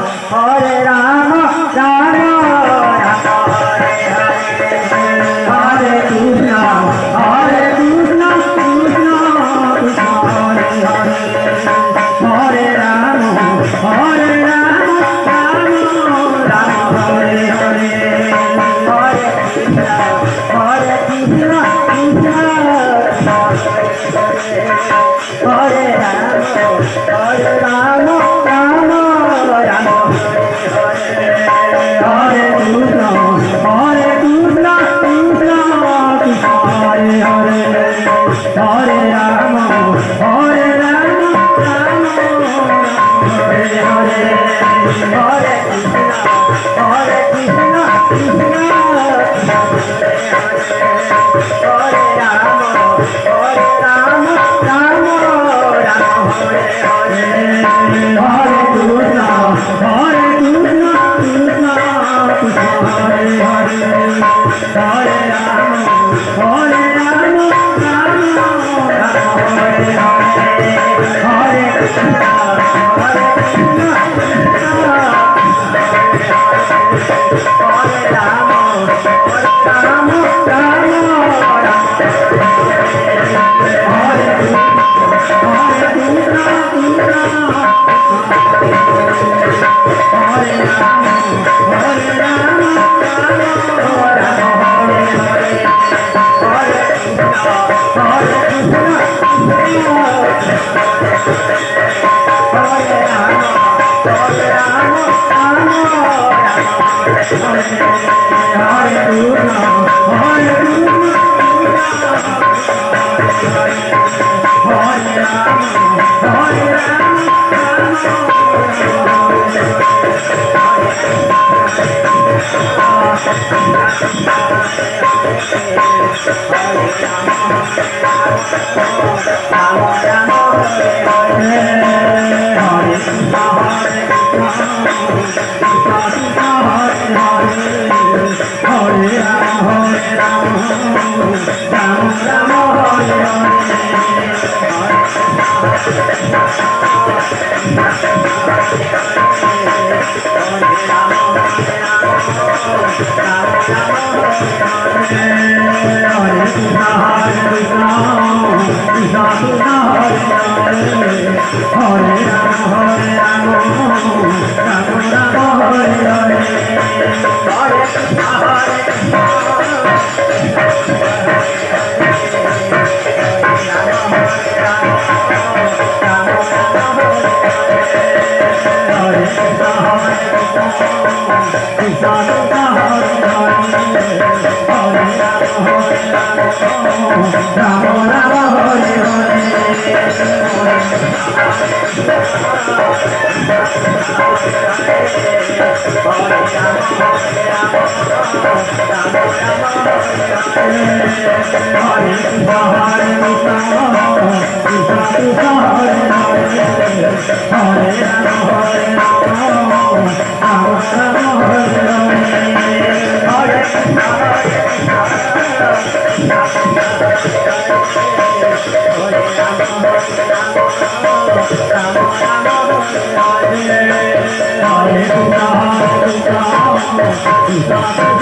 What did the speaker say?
Hare Rama Rama Rama Hare Hare Hare Krishna Hare Krishna Krishna Krishna Hare Hare Hare Rama Hare Rama Rama Rama Hare Hare Hare Krishna Krishna Krishna Hare Rama Rama Rama Hare Krishna Krishna Krishna Hare Hare Hare Rama Hare Rama Rama Hare Hare Hare Krishna Krishna Hare Rama Hare Rama Rama Rama Hare Hare Hare Krishna Krishna Krishna Hare Hare Hare Rama Hare Rama Rama Rama Hare Hare Hare Krishna Krishna Hare Rama Hare Rama Rama Hare